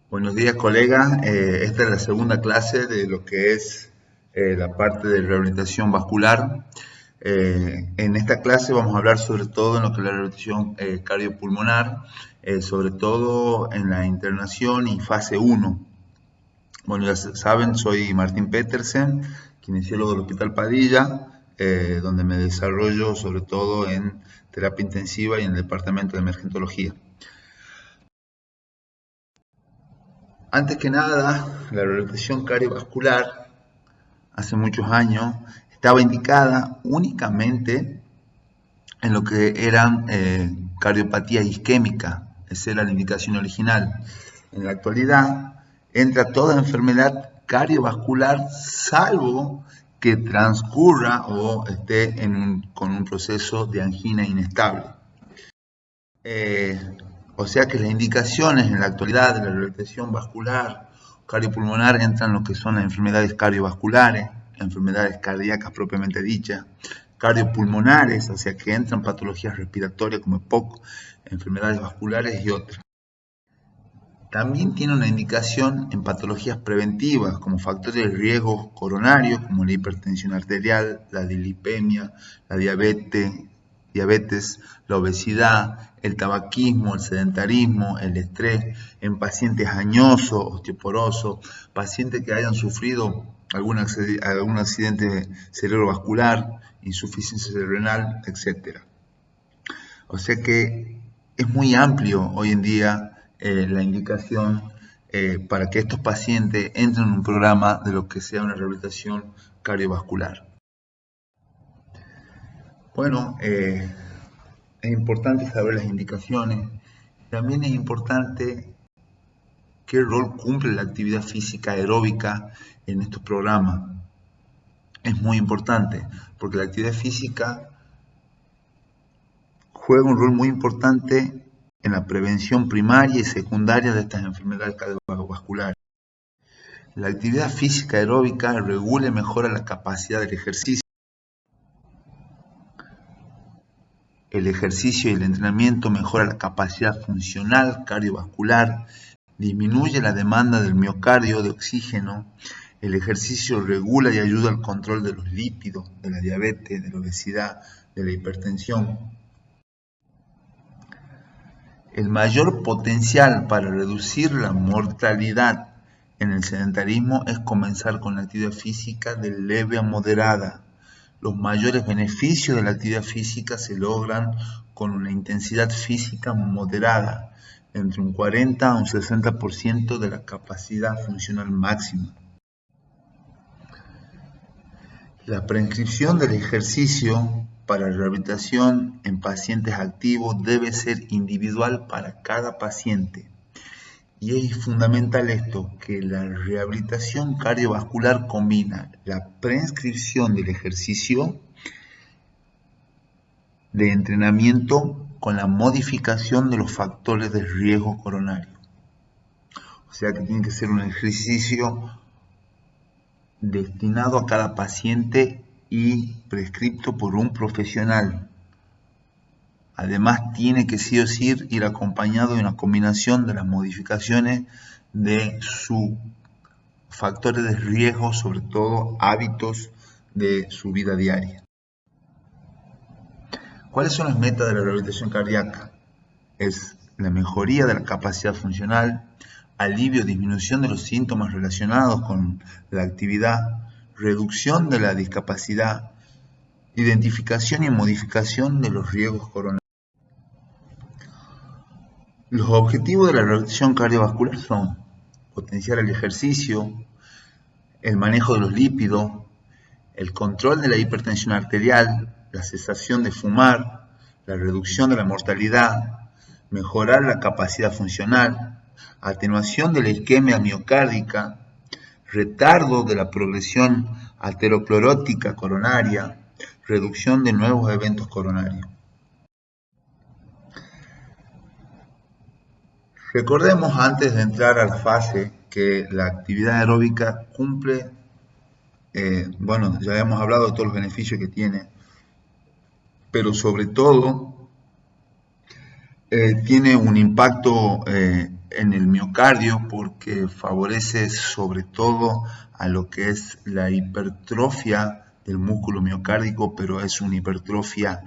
Buenos días, colegas. Esta es la segunda clase de lo que es la parte de rehabilitación vascular. En esta clase vamos a hablar sobre todo en lo que es la rehabilitación cardiopulmonar, sobre todo en la internación y fase 1. Bueno, ya saben, soy Martín Petersen, kinesiólogo del Hospital Padilla, donde me desarrollo sobre todo en terapia intensiva y en el departamento de emergentología. Antes que nada, la rehabilitación cardiovascular hace muchos años estaba indicada únicamente en lo que eran cardiopatías isquémicas. Esa era la indicación original. En la actualidad entra toda enfermedad cardiovascular salvo que transcurra o esté con un proceso de angina inestable. O sea que las indicaciones en la actualidad de la rehabilitación vascular, cardiopulmonar, entran lo que son las enfermedades cardiovasculares, enfermedades cardíacas propiamente dichas, cardiopulmonares, o sea que entran patologías respiratorias como EPOC, enfermedades vasculares y otras. También tiene una indicación en patologías preventivas como factores de riesgo coronarios como la hipertensión arterial, la dislipemia, la diabetes, la obesidad, el tabaquismo, el sedentarismo, el estrés, en pacientes añosos, osteoporosos, pacientes que hayan sufrido algún accidente cerebrovascular, insuficiencia cerebral, etc. O sea que es muy amplio hoy en día la indicación para que estos pacientes entren en un programa de lo que sea una rehabilitación cardiovascular. Bueno, es importante saber las indicaciones. También es importante qué rol cumple la actividad física aeróbica en estos programas. Es muy importante porque la actividad física juega un rol muy importante en la prevención primaria y secundaria de estas enfermedades cardiovasculares. La actividad física aeróbica regula y mejora la capacidad del ejercicio. El ejercicio y el entrenamiento mejora la capacidad funcional cardiovascular, disminuye la demanda del miocardio de oxígeno. El ejercicio regula y ayuda al control de los lípidos, de la diabetes, de la obesidad, de la hipertensión. El mayor potencial para reducir la mortalidad en el sedentarismo es comenzar con la actividad física de leve a moderada. Los mayores beneficios de la actividad física se logran con una intensidad física moderada, entre un 40 a un 60% de la capacidad funcional máxima. La prescripción del ejercicio para rehabilitación en pacientes activos debe ser individual para cada paciente. Y es fundamental esto, que la rehabilitación cardiovascular combina la prescripción del ejercicio de entrenamiento con la modificación de los factores de riesgo coronario. O sea que tiene que ser un ejercicio destinado a cada paciente y prescrito por un profesional. Además, tiene que sí o sí ir acompañado de una combinación de las modificaciones de sus factores de riesgo, sobre todo hábitos de su vida diaria. ¿Cuáles son las metas de la rehabilitación cardíaca? Es la mejoría de la capacidad funcional, alivio o disminución de los síntomas relacionados con la actividad, reducción de la discapacidad, identificación y modificación de los riesgos coronarios. Los objetivos de la rehabilitación cardiovascular son potenciar el ejercicio, el manejo de los lípidos, el control de la hipertensión arterial, la cesación de fumar, la reducción de la mortalidad, mejorar la capacidad funcional, atenuación de la isquemia miocárdica, retardo de la progresión aterosclerótica coronaria, reducción de nuevos eventos coronarios. Recordemos antes de entrar a la fase que la actividad aeróbica cumple, ya hemos hablado de todos los beneficios que tiene, pero sobre todo tiene un impacto en el miocardio porque favorece sobre todo a lo que es la hipertrofia del músculo miocárdico, pero es una hipertrofia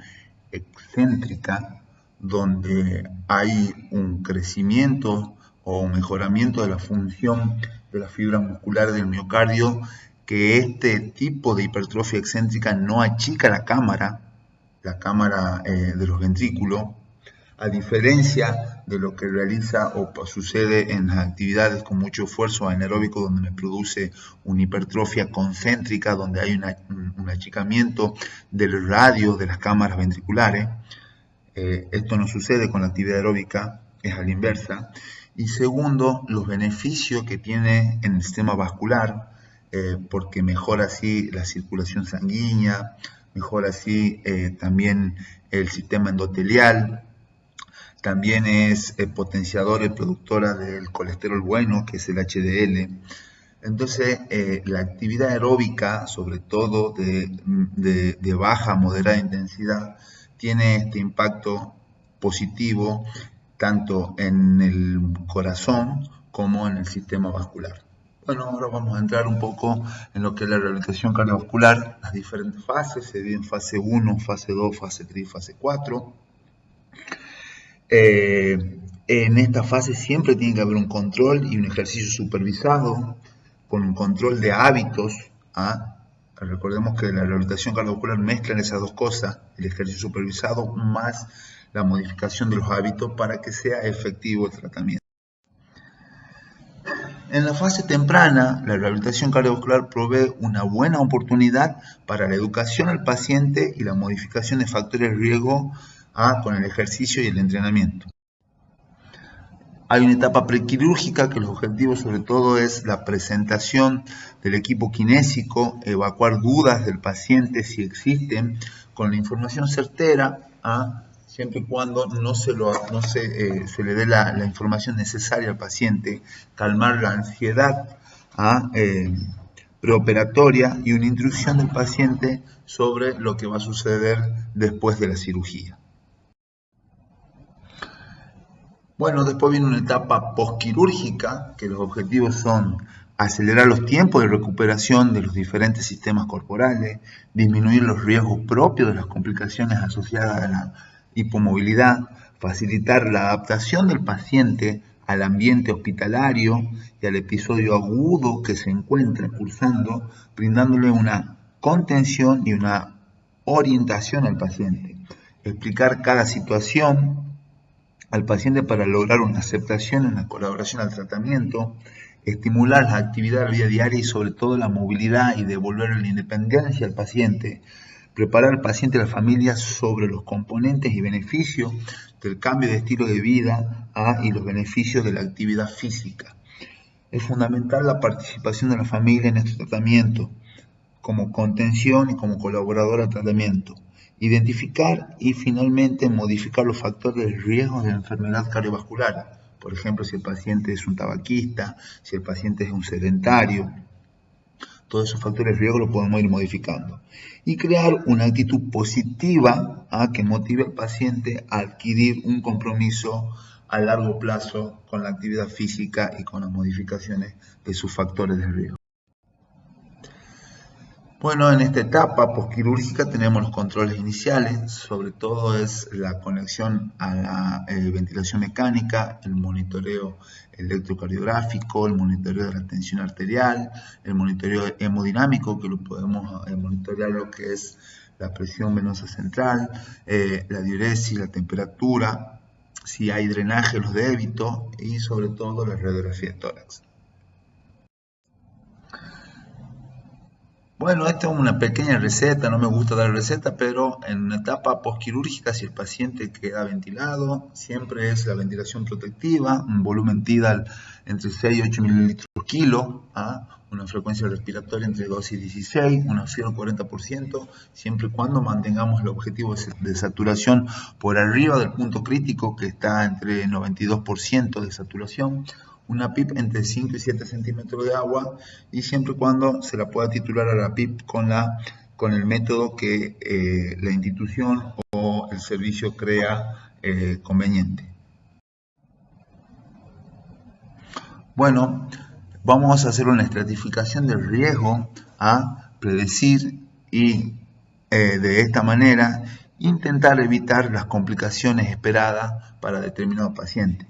excéntrica donde hay un crecimiento o un mejoramiento de la función de las fibras musculares del miocardio, que este tipo de hipertrofia excéntrica no achica la cámara de los ventrículos, a diferencia de lo que realiza o sucede en las actividades con mucho esfuerzo anaeróbico, donde me produce una hipertrofia concéntrica, donde hay un achicamiento del radio de las cámaras ventriculares. Esto no sucede con la actividad aeróbica, es a la inversa. Y segundo, los beneficios que tiene en el sistema vascular, porque mejora así la circulación sanguínea, mejora así también el sistema endotelial, también es potenciadora y productora del colesterol bueno, que es el HDL. Entonces, la actividad aeróbica, sobre todo de baja a moderada intensidad, tiene este impacto positivo tanto en el corazón como en el sistema vascular. Bueno, ahora vamos a entrar un poco en lo que es la rehabilitación cardiovascular. Las diferentes fases se dividen en fase 1, fase 2, fase 3 y fase 4. En esta fase siempre tiene que haber un control y un ejercicio supervisado con un control de hábitos. Recordemos que la rehabilitación cardiovascular mezcla esas dos cosas, el ejercicio supervisado más la modificación de los hábitos para que sea efectivo el tratamiento. En la fase temprana, la rehabilitación cardiovascular provee una buena oportunidad para la educación al paciente y la modificación de factores de riesgo con el ejercicio y el entrenamiento. Hay una etapa prequirúrgica que los objetivos sobre todo es la presentación del equipo kinésico, evacuar dudas del paciente si existen, con la información certera, siempre y cuando no se le dé la información necesaria al paciente, calmar la ansiedad preoperatoria y una instrucción del paciente sobre lo que va a suceder después de la cirugía. Bueno, después viene una etapa posquirúrgica, que los objetivos son acelerar los tiempos de recuperación de los diferentes sistemas corporales, disminuir los riesgos propios de las complicaciones asociadas a la hipomovilidad, facilitar la adaptación del paciente al ambiente hospitalario y al episodio agudo que se encuentra cursando, brindándole una contención y una orientación al paciente. Explicar cada situación al paciente para lograr una aceptación y una colaboración al tratamiento, estimular la actividad de la vida diaria y sobre todo la movilidad y devolver la independencia al paciente, preparar al paciente y a la familia sobre los componentes y beneficios del cambio de estilo de vida y los beneficios de la actividad física. Es fundamental la participación de la familia en este tratamiento, como contención y como colaborador al tratamiento. Identificar y finalmente modificar los factores de riesgo de la enfermedad cardiovascular. Por ejemplo, si el paciente es un tabaquista, si el paciente es un sedentario, todos esos factores de riesgo los podemos ir modificando. Y crear una actitud positiva que motive al paciente a adquirir un compromiso a largo plazo con la actividad física y con las modificaciones de sus factores de riesgo. Bueno, en esta etapa posquirúrgica tenemos los controles iniciales, sobre todo es la conexión a la ventilación mecánica, el monitoreo electrocardiográfico, el monitoreo de la tensión arterial, el monitoreo hemodinámico, que lo podemos monitorear lo que es la presión venosa central, la diuresis, la temperatura, si hay drenaje, los débitos y sobre todo la radiografía de tórax. Bueno, esta es una pequeña receta, no me gusta dar receta, pero en una etapa posquirúrgica, si el paciente queda ventilado, siempre es la ventilación protectiva, un volumen tidal entre 6 y 8 mililitros por kilo, una frecuencia respiratoria entre 2 y 16, un oxígeno 40%, siempre y cuando mantengamos el objetivo de saturación por arriba del punto crítico, que está entre 92% de saturación, una PIP entre 5 y 7 centímetros de agua y siempre y cuando se la pueda titular a la PIP con el método que la institución o el servicio crea conveniente. Bueno, vamos a hacer una estratificación del riesgo a predecir y de esta manera intentar evitar las complicaciones esperadas para determinado paciente.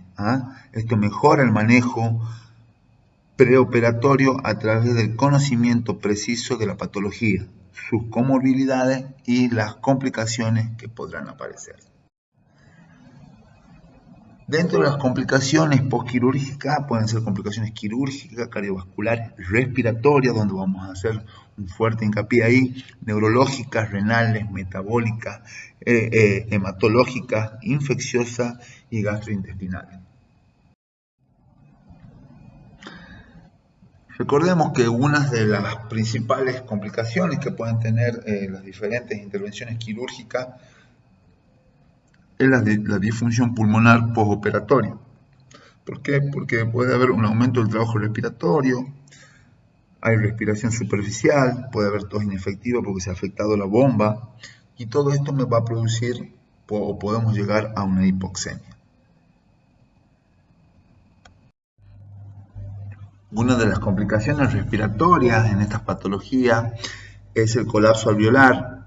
Esto mejora el manejo preoperatorio a través del conocimiento preciso de la patología, sus comorbilidades y las complicaciones que podrán aparecer. Dentro de las complicaciones postquirúrgicas pueden ser complicaciones quirúrgicas, cardiovasculares, respiratorias, donde vamos a hacer un fuerte hincapié ahí, neurológicas, renales, metabólicas, hematológicas, infecciosas y gastrointestinales. Recordemos que una de las principales complicaciones que pueden tener las diferentes intervenciones quirúrgicas es la disfunción pulmonar postoperatoria. ¿Por qué? Porque puede haber un aumento del trabajo respiratorio, hay respiración superficial, puede haber tos inefectiva porque se ha afectado la bomba, y todo esto me va a producir o podemos llegar a una hipoxemia. Una de las complicaciones respiratorias en estas patologías es el colapso alveolar.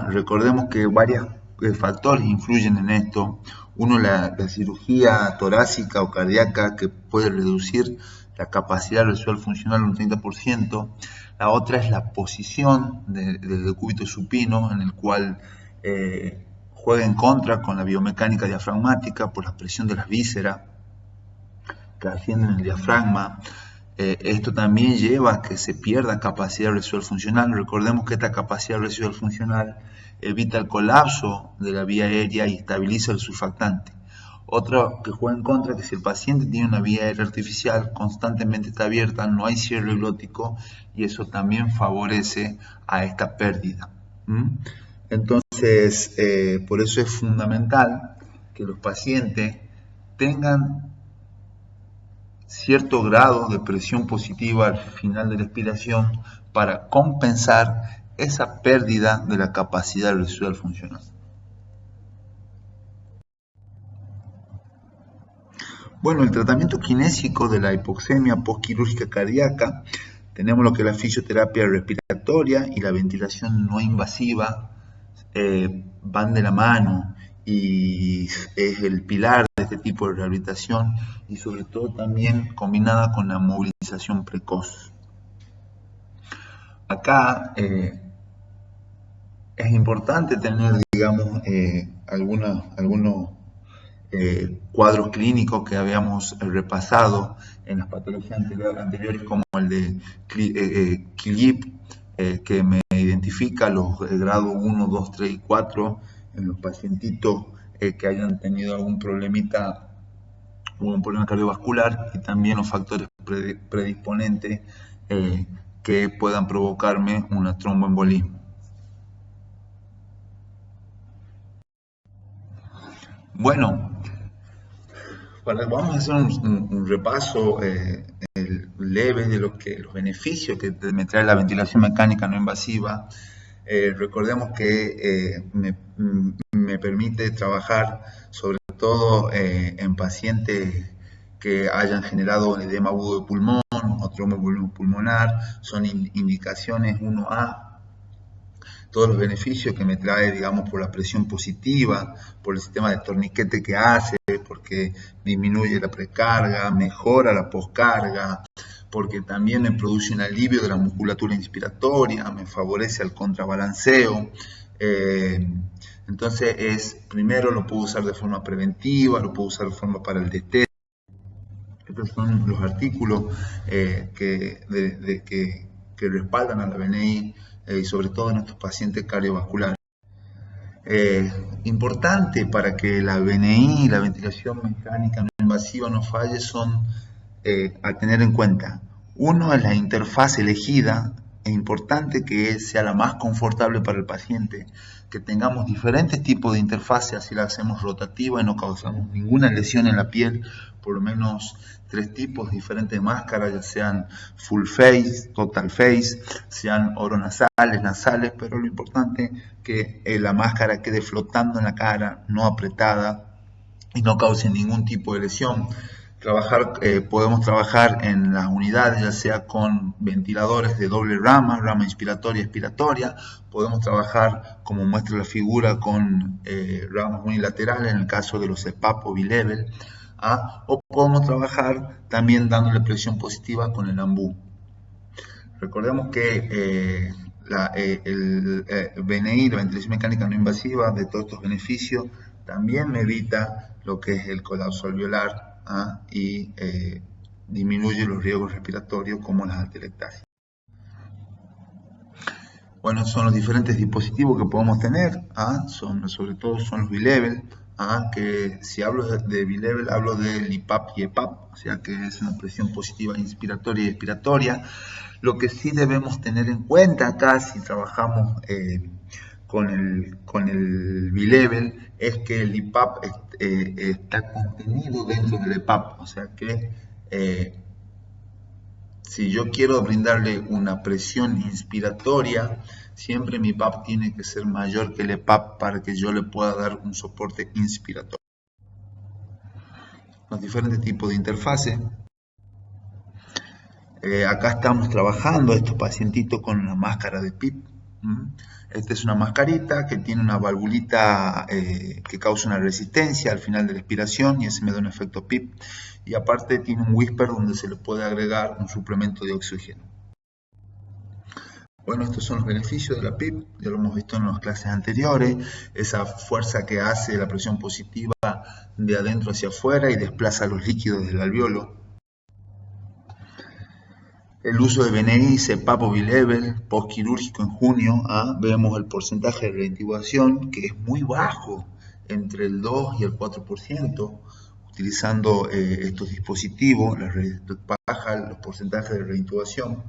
Recordemos que varios factores influyen en esto. Uno, la cirugía torácica o cardíaca, que puede reducir la capacidad residual funcional un 30%. La otra es la posición del decúbito supino, en el cual juega en contra con la biomecánica diafragmática por la presión de las vísceras que ascienden en el diafragma. Esto también lleva a que se pierda capacidad residual funcional. Recordemos que esta capacidad residual funcional evita el colapso de la vía aérea y estabiliza el surfactante. Otra que juega en contra es que si el paciente tiene una vía aérea artificial, constantemente está abierta, no hay cierre glótico y eso también favorece a esta pérdida. Entonces, por eso es fundamental que los pacientes tengan cierto grado de presión positiva al final de la expiración para compensar esa pérdida de la capacidad residual funcional. Bueno, el tratamiento kinésico de la hipoxemia postquirúrgica cardíaca, tenemos lo que es la fisioterapia respiratoria y la ventilación no invasiva, van de la mano y es el pilar de este tipo de rehabilitación y sobre todo también combinada con la movilización precoz. Acá es importante tener, digamos, algunos cuadros clínicos que habíamos repasado en las patologías anteriores, como el de Kilip, que me identifica los grados 1, 2, 3 y 4 en los pacientitos que hayan tenido algún problemita o un problema cardiovascular, y también los factores predisponentes que puedan provocarme una tromboembolismo. Bueno, vamos a hacer un repaso leve de los beneficios que me trae la ventilación mecánica no invasiva. Recordemos que me permite trabajar sobre todo en pacientes que hayan generado edema agudo de pulmón o tromboembolismo pulmonar. Son indicaciones 1A. Todos los beneficios que me trae, digamos, por la presión positiva, por el sistema de torniquete que hace, porque disminuye la precarga, mejora la poscarga, porque también me produce un alivio de la musculatura inspiratoria, me favorece el contrabalanceo. Entonces, primero lo puedo usar de forma preventiva, lo puedo usar de forma para el destete. Estos son los artículos que respaldan a la BNI y sobre todo en estos pacientes cardiovasculares. Importante para que la BNI, la ventilación mecánica no invasiva, no falle, son a tener en cuenta. Uno es la interfaz elegida. Es importante que sea la más confortable para el paciente, que tengamos diferentes tipos de interfaces, así la hacemos rotativa y no causamos ninguna lesión en la piel. Por lo menos 3 tipos diferentes de máscaras, ya sean full face, total face, sean oronasales, nasales, pero lo importante es que la máscara quede flotando en la cara, no apretada y no cause ningún tipo de lesión. Podemos trabajar en las unidades, ya sea con ventiladores de doble rama inspiratoria y expiratoria. Podemos trabajar, como muestra la figura, con ramas unilaterales en el caso de los CPAP o bilevel. O podemos trabajar también dándole presión positiva con el AMBU. Recordemos que el BNI, la ventilación mecánica no invasiva, de todos estos beneficios, también me evita lo que es el colapso alveolar y disminuye los riesgos respiratorios como las atelectasias. Bueno, son los diferentes dispositivos que podemos tener, sobre todo son los bilevel, que si hablo de bilevel hablo del IPAP y EPAP, o sea que es una presión positiva inspiratoria y expiratoria. Lo que sí debemos tener en cuenta acá si trabajamos con el bilevel es que el IPAP está contenido dentro del EPAP, o sea que si yo quiero brindarle una presión inspiratoria, siempre mi IPAP tiene que ser mayor que el EPAP para que yo le pueda dar un soporte inspiratorio. Los diferentes tipos de interfaces. Acá estamos trabajando estos pacientitos con una máscara de PIP. Esta es una mascarita que tiene una valvulita que causa una resistencia al final de la expiración y ese me da un efecto PIP. Y aparte tiene un whisper donde se le puede agregar un suplemento de oxígeno. Bueno, estos son los beneficios de la PIP, ya lo hemos visto en las clases anteriores, esa fuerza que hace la presión positiva de adentro hacia afuera y desplaza los líquidos del alveolo. El uso de BNI, CPAP o bilevel postquirúrgico en junio, vemos el porcentaje de reintubación que es muy bajo, entre el 2 y el 4%, utilizando estos dispositivos, baja los porcentajes de reintubación.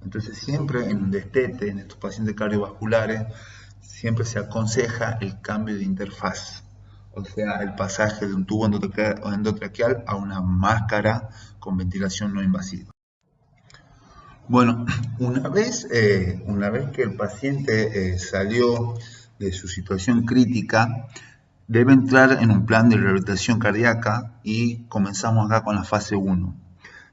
Entonces siempre en un destete, en estos pacientes cardiovasculares, siempre se aconseja el cambio de interfaz, o sea, el pasaje de un tubo endotraqueal a una máscara con ventilación no invasiva. Bueno, una vez que el paciente salió de su situación crítica, debe entrar en un plan de rehabilitación cardíaca y comenzamos acá con la fase 1.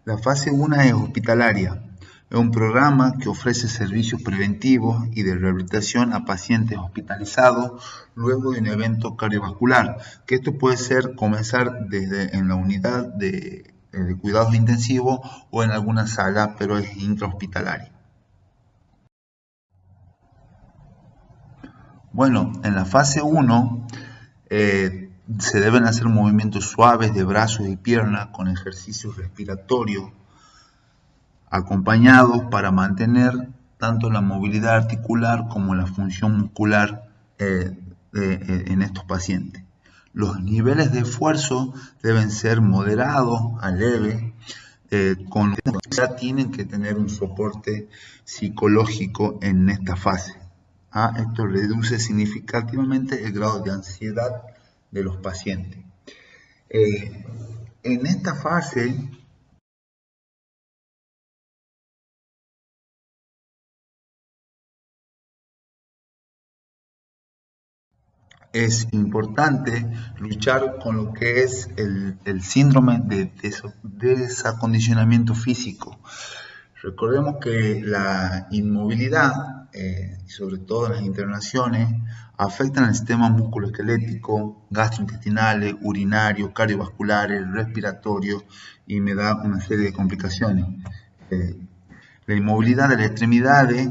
La fase 1 es hospitalaria. Es un programa que ofrece servicios preventivos y de rehabilitación a pacientes hospitalizados luego de un evento cardiovascular, que esto puede ser comenzar desde en la unidad de cuidados intensivos o en alguna sala, pero es intrahospitalaria. Bueno, en la fase 1 se deben hacer movimientos suaves de brazos y piernas con ejercicios respiratorios acompañados para mantener tanto la movilidad articular como la función muscular en estos pacientes. Los niveles de esfuerzo deben ser moderados a leve, ya tienen que tener un soporte psicológico en esta fase. Esto reduce significativamente el grado de ansiedad de los pacientes. En esta fase es importante luchar con lo que es el síndrome de desacondicionamiento físico. Recordemos que la inmovilidad, sobre todo las internaciones, afectan el sistema musculoesquelético, gastrointestinales, urinarios, cardiovasculares, respiratorios y me da una serie de complicaciones. La inmovilidad de las extremidades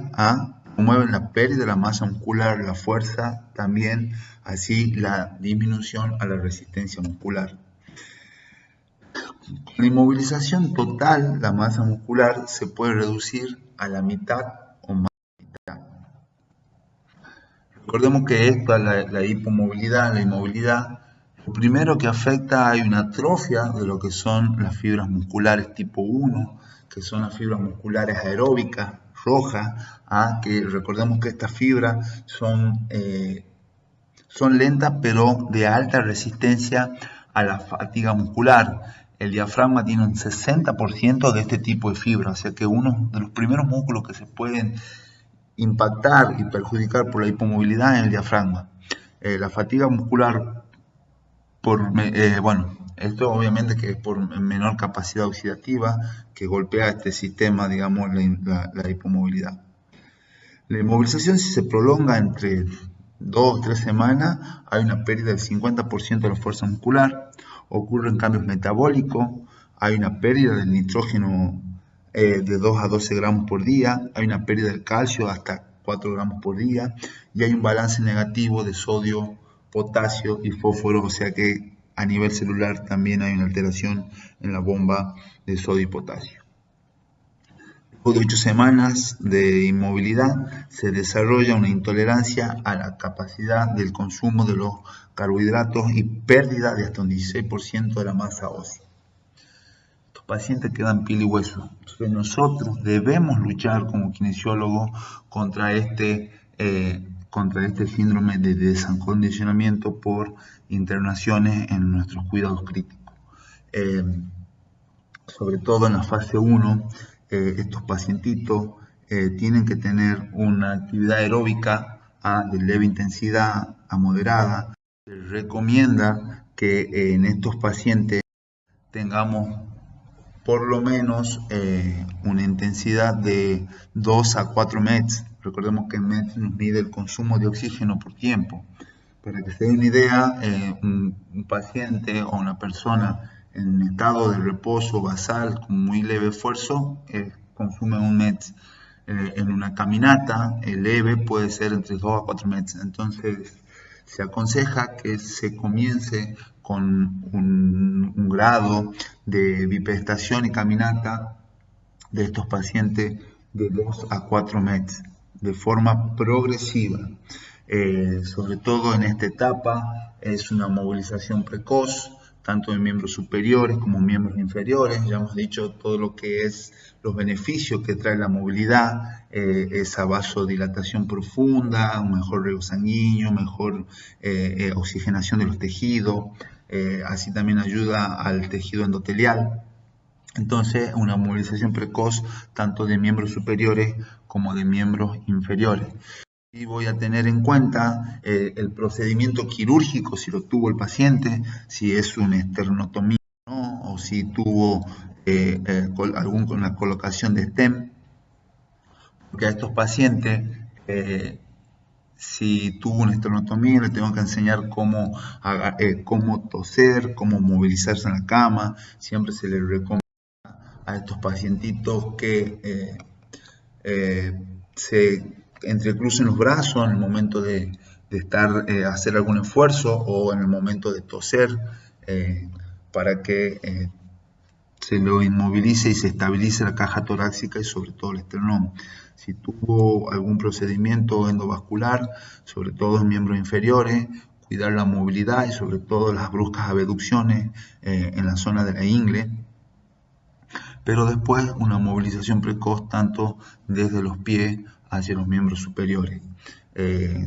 promueve la pérdida de la masa muscular, la fuerza, también así la disminución a la resistencia muscular. Con la inmovilización total, la masa muscular se puede reducir a la mitad o más de la mitad. Recordemos que esta, la hipomovilidad, la inmovilidad, lo primero que afecta hay una atrofia de lo que son las fibras musculares tipo 1, que son las fibras musculares aeróbicas, rojas, que recordemos que estas fibras son lentas pero de alta resistencia a la fatiga muscular. El diafragma tiene un 60% de este tipo de fibra, o sea que uno de los primeros músculos que se pueden impactar y perjudicar por la hipomovilidad es el diafragma. La fatiga muscular Esto obviamente que es por menor capacidad oxidativa que golpea este sistema, digamos, la hipomovilidad. La inmovilización, si se prolonga entre 2 o 3 semanas, hay una pérdida del 50% de la fuerza muscular, ocurren cambios metabólicos, hay una pérdida del nitrógeno de 2 a 12 gramos por día, hay una pérdida del calcio hasta 4 gramos por día y hay un balance negativo de sodio, potasio y fósforo, o sea que a nivel celular también hay una alteración en la bomba de sodio y potasio. Después de 8 semanas de inmovilidad se desarrolla una intolerancia a la capacidad del consumo de los carbohidratos y pérdida de hasta un 16% de la masa ósea. Estos pacientes quedan piel y hueso. Entonces nosotros debemos luchar como kinesiólogos contra este síndrome de desacondicionamiento por internaciones en nuestros cuidados críticos. Sobre todo en la fase 1, estos pacientitos tienen que tener una actividad aeróbica de leve intensidad a moderada. Se recomienda que en estos pacientes tengamos por lo menos una intensidad de 2 a 4 METs. Recordemos que METs nos mide el consumo de oxígeno por tiempo. Para que se den una idea, un paciente o una persona en estado de reposo basal con muy leve esfuerzo consume 1 METs. En una caminata leve puede ser entre 2 a 4 METs. Entonces se aconseja que se comience con un grado de bipedestación y caminata de estos pacientes de 2 a 4 METs de forma progresiva. Sobre todo en esta etapa es una movilización precoz, tanto de miembros superiores como miembros inferiores. Ya hemos dicho todo lo que es los beneficios que trae la movilidad, esa vasodilatación profunda, un mejor riego sanguíneo, mejor oxigenación de los tejidos, así también ayuda al tejido endotelial. Entonces, una movilización precoz tanto de miembros superiores como de miembros inferiores. Y voy a tener en cuenta el procedimiento quirúrgico, si lo tuvo el paciente, si es una esternotomía o si tuvo alguna colocación de stem. Porque a estos pacientes, si tuvo una esternotomía, le tengo que enseñar cómo toser, cómo movilizarse en la cama. Siempre se les recomienda a estos pacientitos que se entrecrucen los brazos en el momento de hacer algún esfuerzo o en el momento de toser para que se lo inmovilice y se estabilice la caja torácica y sobre todo el esternón. Si tuvo algún procedimiento endovascular, sobre todo en miembros inferiores, cuidar la movilidad y sobre todo las bruscas abducciones en la zona de la ingle. Pero después una movilización precoz tanto desde los pies hacia los miembros superiores.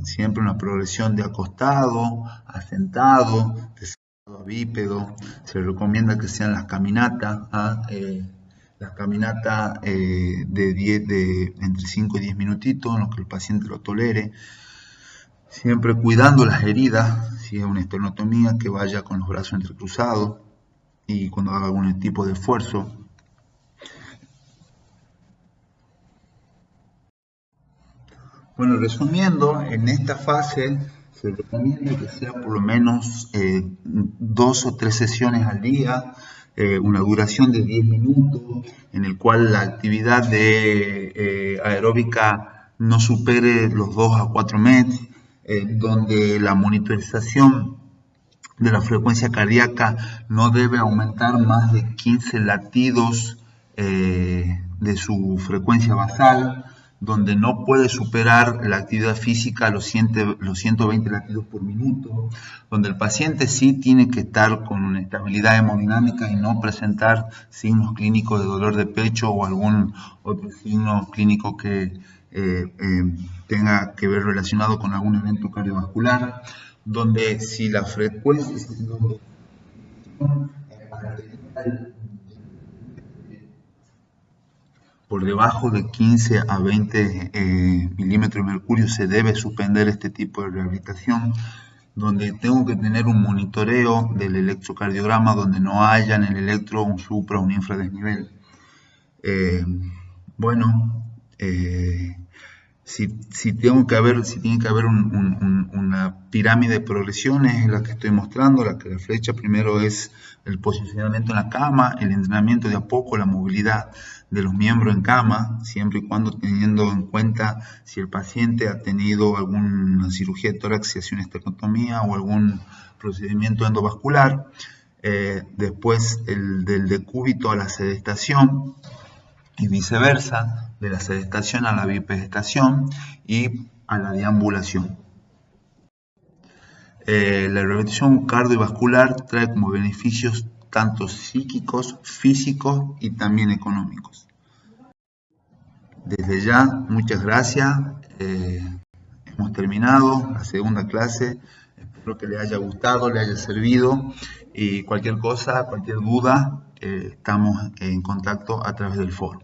Siempre una progresión de acostado a sentado, de sentado a bípedo. Se recomienda que sean las caminatas, de entre 5 y 10 minutitos, en los que el paciente lo tolere. Siempre cuidando las heridas, si es una esternotomía, que vaya con los brazos entrecruzados y cuando haga algún tipo de esfuerzo. Bueno, resumiendo, en esta fase se recomienda que sea por lo menos 2 o 3 sesiones al día, una duración de 10 minutos, en el cual la actividad aeróbica no supere los 2 a 4 METs, donde la monitorización de la frecuencia cardíaca no debe aumentar más de 15 latidos de su frecuencia basal, donde no puede superar la actividad física los 120 latidos por minuto, donde el paciente sí tiene que estar con una estabilidad hemodinámica y no presentar signos clínicos de dolor de pecho o algún otro signo clínico que tenga que ver relacionado con algún evento cardiovascular, donde si la frecuencia por debajo de 15 a 20 milímetros de mercurio se debe suspender este tipo de rehabilitación, donde tengo que tener un monitoreo del electrocardiograma donde no haya en el electro un supra o un infradesnivel. Bueno, si tiene que haber una pirámide de progresiones, es la que estoy mostrando, la flecha primero es el posicionamiento en la cama, el entrenamiento de a poco, la movilidad de los miembros en cama, siempre y cuando teniendo en cuenta si el paciente ha tenido alguna cirugía de tórax, si hace una esterectomía o algún procedimiento endovascular. Después del decúbito a la sedestación, y viceversa, de la sedestación a la bipedestación y a la deambulación. La rehabilitación cardiovascular trae como beneficios tanto psíquicos, físicos y también económicos. Desde ya, muchas gracias. Hemos terminado la segunda clase. Espero que les haya gustado, les haya servido. Y cualquier cosa, cualquier duda, estamos en contacto a través del foro.